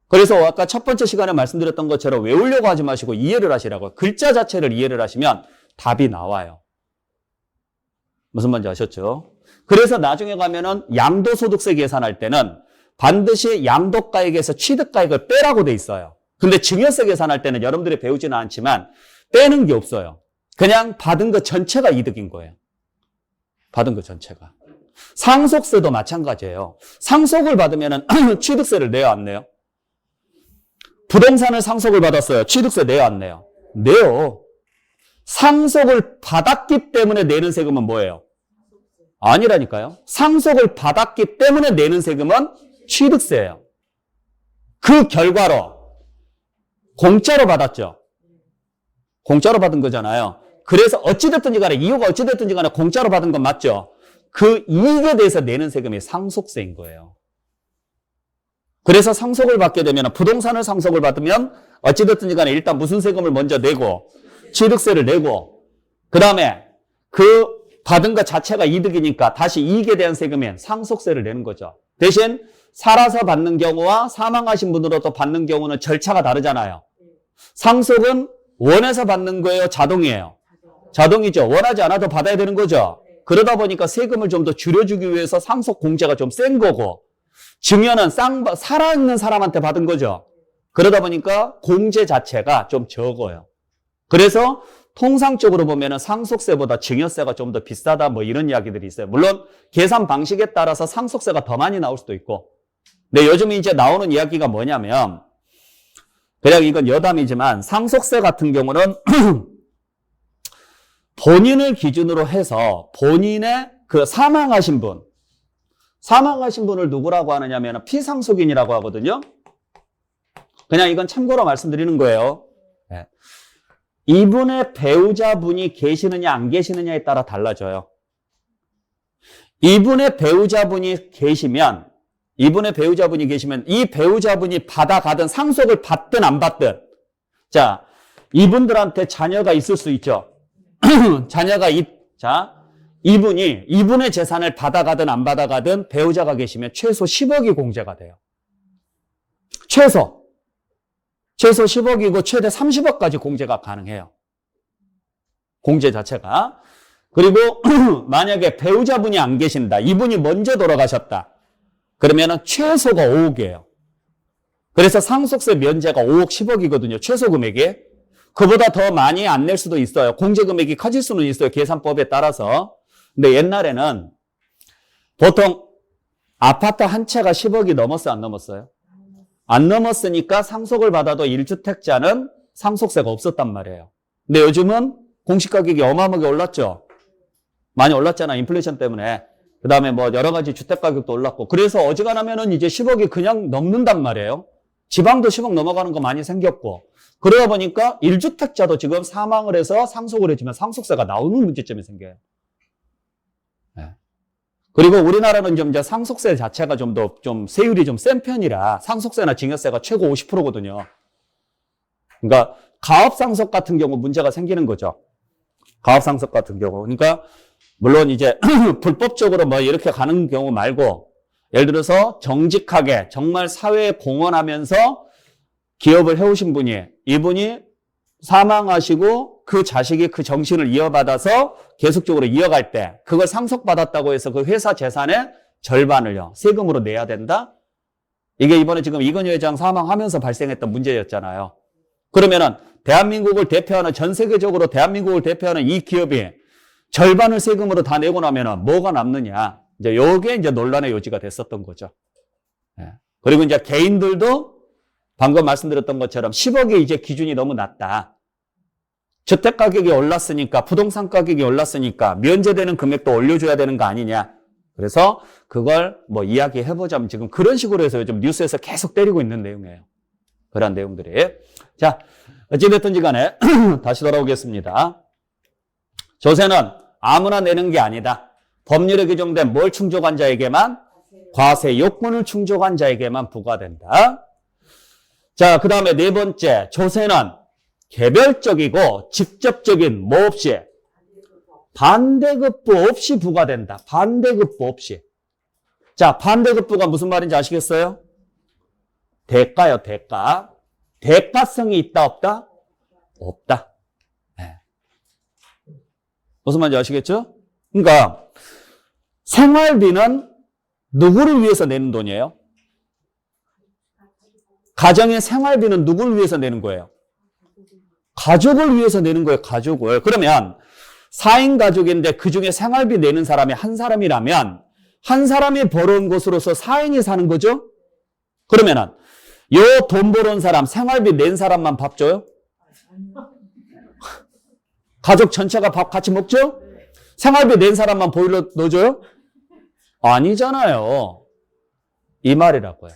그래서 아까 첫 번째 시간에 말씀드렸던 것처럼 외우려고 하지 마시고 이해를 하시라고요. 글자 자체를 이해를 하시면 답이 나와요. 무슨 말인지 아셨죠? 그래서 나중에 가면은 양도소득세 계산할 때는 반드시 양도가액에서 취득가액을 빼라고 돼 있어요. 근데 증여세 계산할 때는 여러분들이 배우지는 않지만 빼는 게 없어요. 그냥 받은 것 전체가 이득인 거예요. 받은 것 전체가. 상속세도 마찬가지예요. 상속을 받으면 취득세를 내요, 안 내요? 부동산을 상속을 받았어요. 취득세 내요, 안 내요? 내요. 상속을 받았기 때문에 내는 세금은 뭐예요? 아니라니까요. 상속을 받았기 때문에 내는 세금은 취득세예요. 그 결과로 공짜로 받았죠. 공짜로 받은 거잖아요. 그래서 어찌됐든지 간에 이유가 어찌됐든지 간에 공짜로 받은 건 맞죠. 그 이익에 대해서 내는 세금이 상속세인 거예요. 그래서 상속을 받게 되면 부동산을 상속을 받으면 어찌됐든지 간에 일단 무슨 세금을 먼저 내고 취득세를 내고 그 다음에 그 받은 것 자체가 이득이니까 다시 이익에 대한 세금인 상속세를 내는 거죠. 대신 살아서 받는 경우와 사망하신 분으로도 받는 경우는 절차가 다르잖아요. 상속은 원해서 받는 거예요? 자동이에요? 자동이죠. 원하지 않아도 받아야 되는 거죠. 그러다 보니까 세금을 좀 더 줄여주기 위해서 상속 공제가 좀 센 거고 증여는 살아있는 사람한테 받은 거죠. 그러다 보니까 공제 자체가 좀 적어요. 그래서 통상적으로 보면은 상속세보다 증여세가 좀 더 비싸다 뭐 이런 이야기들이 있어요. 물론 계산 방식에 따라서 상속세가 더 많이 나올 수도 있고. 근데 요즘 이제 나오는 이야기가 뭐냐면 그냥 이건 여담이지만 상속세 같은 경우는 본인을 기준으로 해서 본인의 그 사망하신 분을 누구라고 하느냐면 피상속인이라고 하거든요. 그냥 이건 참고로 말씀드리는 거예요. 네. 이분의 배우자분이 계시느냐 안 계시느냐에 따라 달라져요. 이분의 배우자분이 계시면 이 배우자분이 받아가든 상속을 받든 안 받든 자 이분들한테 자녀가 있을 수 있죠. 이분의 재산을 받아가든 안 받아가든 배우자가 계시면 최소 10억이 공제가 돼요. 최소 10억이고 최대 30억까지 공제가 가능해요. 공제 자체가. 그리고 만약에 배우자분이 안 계신다. 이분이 먼저 돌아가셨다. 그러면은 최소가 5억이에요. 그래서 상속세 면제가 5억, 10억이거든요. 최소 금액이. 그보다 더 많이 안 낼 수도 있어요. 공제 금액이 커질 수는 있어요. 계산법에 따라서. 근데 옛날에는 보통 아파트 한 채가 10억이 넘었어요? 안 넘었어요? 안 넘었으니까 상속을 받아도 1주택자는 상속세가 없었단 말이에요. 근데 요즘은 공시가격이 어마어마하게 올랐죠? 많이 올랐잖아. 인플레이션 때문에. 그 다음에 뭐 여러 가지 주택가격도 올랐고. 그래서 어지간하면은 이제 10억이 그냥 넘는단 말이에요. 지방도 10억 넘어가는 거 많이 생겼고. 그러다 보니까 1주택자도 지금 사망을 해서 상속을 해주면 상속세가 나오는 문제점이 생겨요. 네. 그리고 우리나라는 좀 이제 상속세 자체가 좀 세율이 좀 센 편이라 상속세나 증여세가 최고 50%거든요. 그러니까 가업상속 같은 경우 문제가 생기는 거죠. 가업상속 같은 경우. 그러니까 물론 이제 불법적으로 뭐 이렇게 가는 경우 말고 예를 들어서 정직하게 정말 사회에 공헌하면서 기업을 해오신 분이 이분이 사망하시고 그 자식이 그 정신을 이어받아서 계속적으로 이어갈 때 그걸 상속받았다고 해서 그 회사 재산의 절반을요 세금으로 내야 된다? 이게 이번에 지금 이건희 회장 사망하면서 발생했던 문제였잖아요. 그러면은 대한민국을 대표하는 전 세계적으로 대한민국을 대표하는 이 기업이 절반을 세금으로 다 내고 나면은 뭐가 남느냐? 이제 요게 이제 논란의 요지가 됐었던 거죠. 예. 그리고 이제 개인들도 방금 말씀드렸던 것처럼 10억이 이제 기준이 너무 낮다. 주택 가격이 올랐으니까 부동산 가격이 올랐으니까 면제되는 금액도 올려줘야 되는 거 아니냐. 그래서 그걸 뭐 이야기해보자면 지금 그런 식으로 해서 요즘 뉴스에서 계속 때리고 있는 내용이에요. 그런 내용들이. 자, 어찌됐든지 간에 다시 돌아오겠습니다. 조세는 아무나 내는 게 아니다. 법률에 규정된 뭘 충족한 자에게만? 과세 요건을 충족한 자에게만 부과된다. 자, 그 다음에 네 번째, 조세는 개별적이고 직접적인 뭐 없이? 반대급부 없이 부과된다. 반대급부 없이. 자, 반대급부가 무슨 말인지 아시겠어요? 대가요, 대가. 대가성이 있다, 없다? 없다. 네. 무슨 말인지 아시겠죠? 그러니까 생활비는 누구를 위해서 내는 돈이에요? 가정의 생활비는 누구를 위해서 내는 거예요? 가족을 위해서 내는 거예요, 가족을. 그러면 4인 가족인데 그중에 생활비 내는 사람이 한 사람이라면 한 사람이 벌어온 것으로서 4인이 사는 거죠? 그러면은 요 돈 벌어온 사람, 생활비 낸 사람만 밥 줘요? 가족 전체가 밥 같이 먹죠? 생활비 낸 사람만 보일러 넣어줘요? 아니잖아요. 이 말이라고요.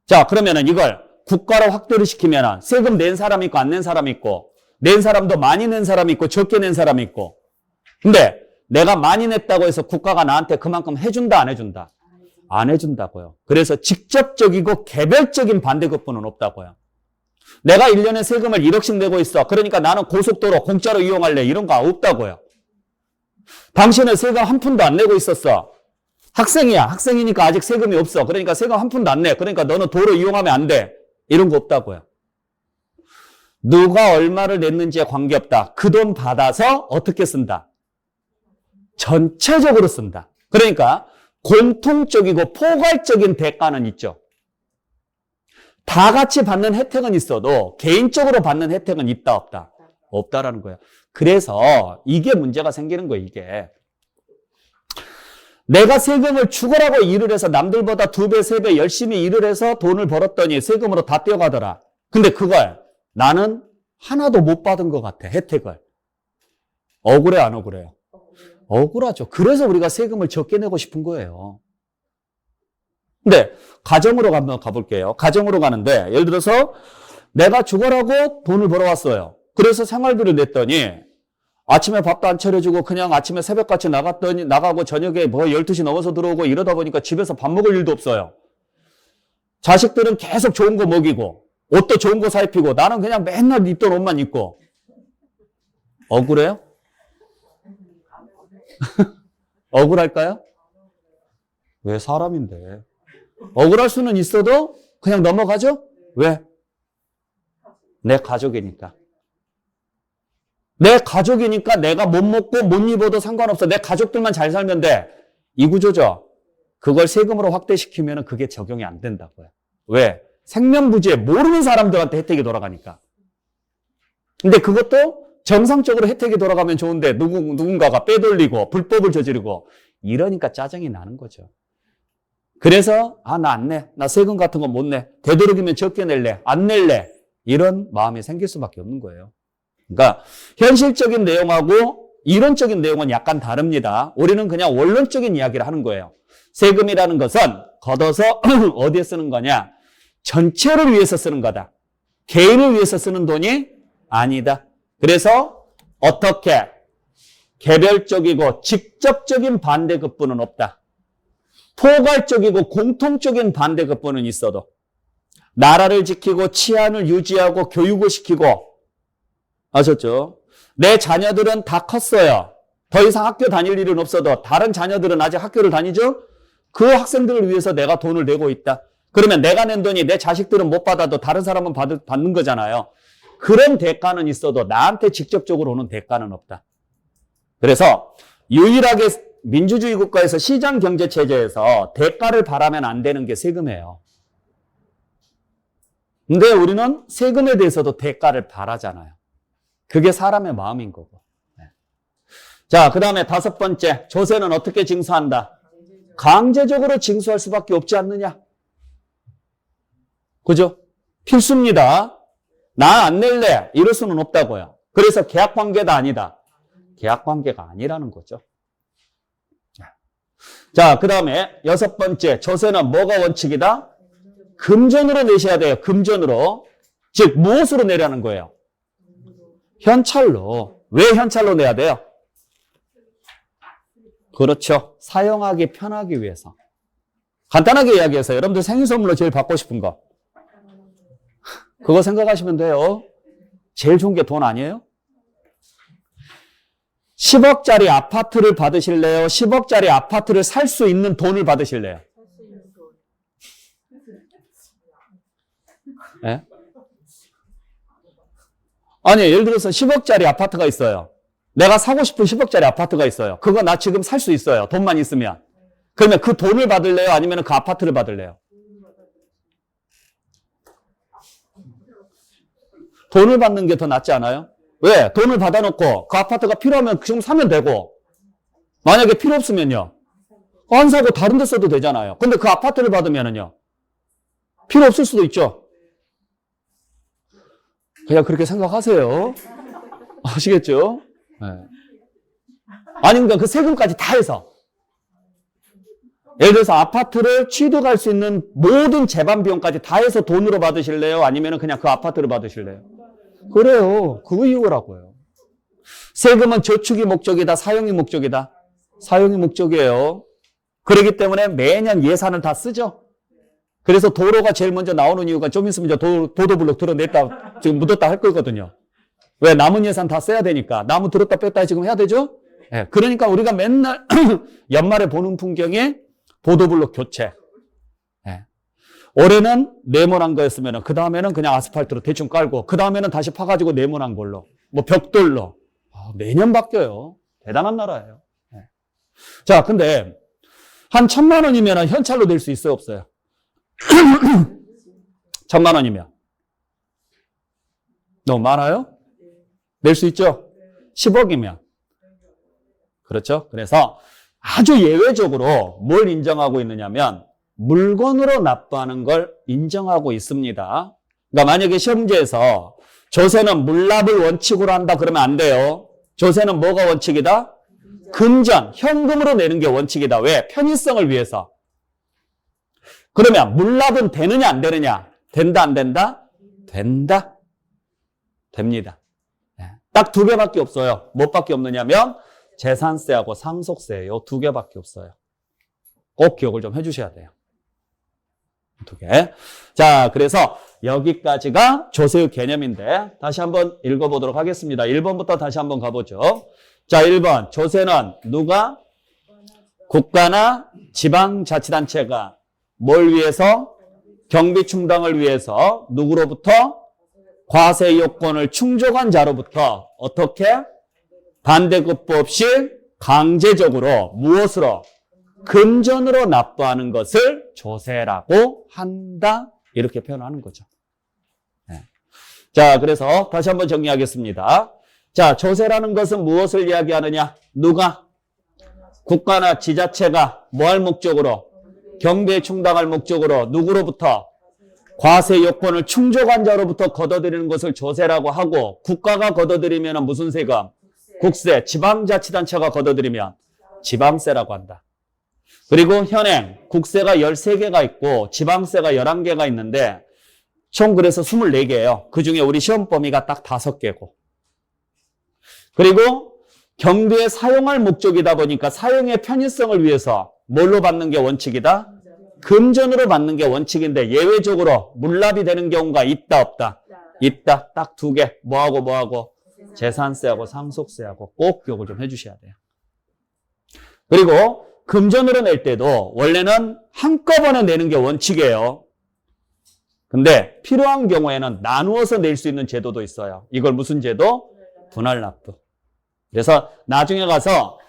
자, 그러면은 이걸 국가로 확대를 시키면은 세금 낸 사람 있고 안 낸 사람 있고, 낸 사람도 많이 낸 사람 있고 적게 낸 사람 있고. 근데 내가 많이 냈다고 해서 국가가 나한테 그만큼 해준다, 안 해준다? 안 해준다고요. 그래서 직접적이고 개별적인 반대급부는 없다고요. 내가 1년에 세금을 1억씩 내고 있어. 그러니까 나는 고속도로 공짜로 이용할래. 이런 거 없다고요. 당신은 세금 한 푼도 안 내고 있었어. 학생이야. 학생이니까 아직 세금이 없어. 그러니까 세금 한 푼도 안 내. 그러니까 너는 도로 이용하면 안 돼. 이런 거 없다고요. 누가 얼마를 냈는지에 관계없다. 그 돈 받아서 어떻게 쓴다? 전체적으로 쓴다. 그러니까 공통적이고 포괄적인 대가는 있죠. 다 같이 받는 혜택은 있어도 개인적으로 받는 혜택은 있다, 없다? 없다라는 거예요. 그래서 이게 문제가 생기는 거예요, 이게. 내가 세금을 죽으라고 일을 해서 남들보다 2배, 3배 열심히 일을 해서 돈을 벌었더니 세금으로 다 떼어가더라. 근데 그걸 나는 하나도 못 받은 것 같아, 혜택을. 억울해, 안 억울해요? 억울하죠. 그래서 우리가 세금을 적게 내고 싶은 거예요. 근데 가정으로 한번 가볼게요. 가정으로 가는데 예를 들어서 내가 죽으라고 돈을 벌어왔어요. 그래서 생활비를 냈더니 아침에 밥도 안 차려주고 그냥 아침에 새벽같이 나가고 저녁에 뭐 12시 넘어서 들어오고 이러다 보니까 집에서 밥 먹을 일도 없어요. 자식들은 계속 좋은 거 먹이고 옷도 좋은 거 사 입히고 나는 그냥 맨날 입던 옷만 입고. 억울해요? 억울할까요? 왜 사람인데. 억울할 수는 있어도 그냥 넘어가죠? 왜? 내 가족이니까. 내 가족이니까 내가 못 먹고 못 입어도 상관없어. 내 가족들만 잘 살면 돼. 이 구조죠. 그걸 세금으로 확대시키면 그게 적용이 안 된다고요. 왜? 생명부지에 모르는 사람들한테 혜택이 돌아가니까. 근데 그것도 정상적으로 혜택이 돌아가면 좋은데 누군가가 빼돌리고 불법을 저지르고 이러니까 짜증이 나는 거죠. 그래서 나 안 내. 나 세금 같은 거 못 내. 되도록이면 적게 낼래. 안 낼래. 이런 마음이 생길 수밖에 없는 거예요. 그러니까 현실적인 내용하고 이론적인 내용은 약간 다릅니다. 우리는 그냥 원론적인 이야기를 하는 거예요. 세금이라는 것은 걷어서 어디에 쓰는 거냐? 전체를 위해서 쓰는 거다. 개인을 위해서 쓰는 돈이 아니다. 그래서 어떻게 개별적이고 직접적인 반대급부는 없다. 포괄적이고 공통적인 반대급부는 있어도 나라를 지키고 치안을 유지하고 교육을 시키고 아셨죠? 내 자녀들은 다 컸어요. 더 이상 학교 다닐 일은 없어도 다른 자녀들은 아직 학교를 다니죠? 그 학생들을 위해서 내가 돈을 내고 있다. 그러면 내가 낸 돈이 내 자식들은 못 받아도 다른 사람은 받는 거잖아요. 그런 대가는 있어도 나한테 직접적으로 오는 대가는 없다. 그래서 유일하게 민주주의 국가에서 시장 경제 체제에서 대가를 바라면 안 되는 게 세금이에요. 근데 우리는 세금에 대해서도 대가를 바라잖아요. 그게 사람의 마음인 거고. 자, 그 다음에 5번째, 조세는 어떻게 징수한다? 강제적으로 징수할 수밖에 없지 않느냐? 그죠? 필수입니다. 나 안 낼래. 이럴 수는 없다고요. 그래서 계약관계다 아니다. 계약관계가 아니라는 거죠. 자, 그 다음에 6번째, 조세는 뭐가 원칙이다? 금전으로 내셔야 돼요. 금전으로. 즉 무엇으로 내라는 거예요? 현찰로. 왜 현찰로 내야 돼요? 그렇죠. 사용하기 편하기 위해서. 간단하게 이야기해서 여러분들 생일 선물로 제일 받고 싶은 거. 그거 생각하시면 돼요. 제일 좋은 게 돈 아니에요? 10억짜리 아파트를 받으실래요? 10억짜리 아파트를 살 수 있는 돈을 받으실래요? 네? 아니, 예를 들어서 10억짜리 아파트가 있어요. 내가 사고 싶은 10억짜리 아파트가 있어요. 그거 나 지금 살 수 있어요. 돈만 있으면. 그러면 그 돈을 받을래요? 아니면 그 아파트를 받을래요? 돈을 받는 게 더 낫지 않아요? 왜? 돈을 받아놓고 그 아파트가 필요하면 지금 사면 되고, 만약에 필요 없으면요, 안 사고 다른 데 써도 되잖아요. 근데 그 아파트를 받으면은요, 필요 없을 수도 있죠. 그냥 그렇게 생각하세요. 아시겠죠? 네. 아니, 그러니까 그 세금까지 다 해서. 예를 들어서 아파트를 취득할 수 있는 모든 재반 비용까지 다 해서 돈으로 받으실래요? 아니면 그냥 그 아파트를 받으실래요? 그래요. 그 이유라고요. 세금은 저축이 목적이다, 사용이 목적이다? 사용이 목적이에요. 그렇기 때문에 매년 예산을 다 쓰죠. 그래서 도로가 제일 먼저 나오는 이유가 좀 있으면 이제 보도블록 들어냈다, 지금 묻었다 할 거거든요. 왜? 남은 예산 다 써야 되니까. 나무 들었다 뺐다 지금 해야 되죠? 네. 그러니까 우리가 맨날 연말에 보는 풍경이 보도블록 교체. 네. 올해는 네모난 거였으면 그 다음에는 그냥 아스팔트로 대충 깔고 그 다음에는 다시 파가지고 네모난 걸로 뭐 벽돌로. 매년 바뀌어요. 대단한 나라예요. 네. 자, 근데 한 1,000만 원이면 현찰로 낼 수 있어요, 없어요? 1,000만 원이면 너무 많아요? 낼 수 있죠? 10억이면. 그렇죠? 그래서 아주 예외적으로 뭘 인정하고 있느냐면 물건으로 납부하는 걸 인정하고 있습니다. 그러니까 만약에 시험지에서 조세는 물납을 원칙으로 한다 그러면 안 돼요. 조세는 뭐가 원칙이다? 금전, 현금으로 내는 게 원칙이다. 왜? 편의성을 위해서. 그러면 물납은 되느냐 안 되느냐? 된다 안 된다? 된다. 됩니다. 딱 2개밖에 없어요. 뭐밖에 없느냐면 재산세하고 상속세 요 2개밖에 없어요. 꼭 기억을 좀 해주셔야 돼요. 2개. 자, 그래서 여기까지가 조세의 개념인데 다시 한번 읽어보도록 하겠습니다. 1번부터 다시 한번 가보죠. 자, 1번. 조세는 누가? 국가나 지방자치단체가 뭘 위해서? 경비 충당을 위해서 누구로부터? 과세 요건을 충족한 자로부터 어떻게? 반대급부 없이 강제적으로 무엇으로? 금전으로 납부하는 것을 조세라고 한다. 이렇게 표현하는 거죠. 네. 자, 그래서 다시 한번 정리하겠습니다. 자, 조세라는 것은 무엇을 이야기하느냐? 누가? 국가나 지자체가 뭐 할 목적으로? 경비에 충당할 목적으로 누구로부터? 과세 요건을 충족한 자로부터 걷어들이는 것을 조세라고 하고, 국가가 걷어들이면 무슨 세금? 국세. 지방자치단체가 걷어들이면 지방세라고 한다. 그리고 현행 국세가 13개가 있고 지방세가 11개가 있는데 총 그래서 24개예요. 그중에 우리 시험 범위가 딱 5개고. 그리고 경비에 사용할 목적이다 보니까 사용의 편의성을 위해서 뭘로 받는 게 원칙이다? 금전으로 받는 게 원칙인데 예외적으로 물납이 되는 경우가 있다 없다? 있다. 딱 2개. 뭐하고? 재산세하고 상속세하고 꼭 기억을 좀 해주셔야 돼요. 그리고 금전으로 낼 때도 원래는 한꺼번에 내는 게 원칙이에요. 근데 필요한 경우에는 나누어서 낼 수 있는 제도도 있어요. 이걸 무슨 제도? 분할납부. 그래서 나중에 가서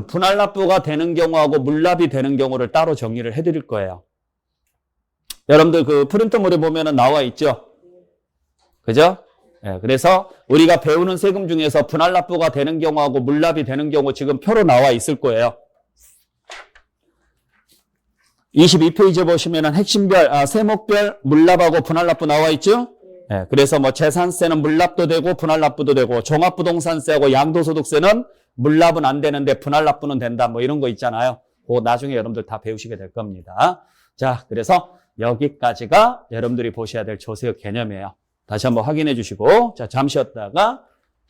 분할납부가 되는 경우하고 물납이 되는 경우를 따로 정리를 해드릴 거예요. 여러분들 그 프린트물에 보면은 나와 있죠? 그죠? 네, 그래서 우리가 배우는 세금 중에서 분할납부가 되는 경우하고 물납이 되는 경우 지금 표로 나와 있을 거예요. 22페이지에 보시면은 핵심별, 세목별 물납하고 분할납부 나와 있죠? 네, 그래서 뭐 재산세는 물납도 되고 분할납부도 되고 종합부동산세하고 양도소득세는 물납은 안 되는데 분할납부는 된다 뭐 이런 거 있잖아요. 그거 나중에 여러분들 다 배우시게 될 겁니다. 자, 그래서 여기까지가 여러분들이 보셔야 될 조세호 개념이에요. 다시 한번 확인해 주시고, 자, 잠시 쉬었다가,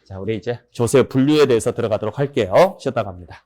자, 우리 이제 조세호 분류에 대해서 들어가도록 할게요. 쉬었다 갑니다.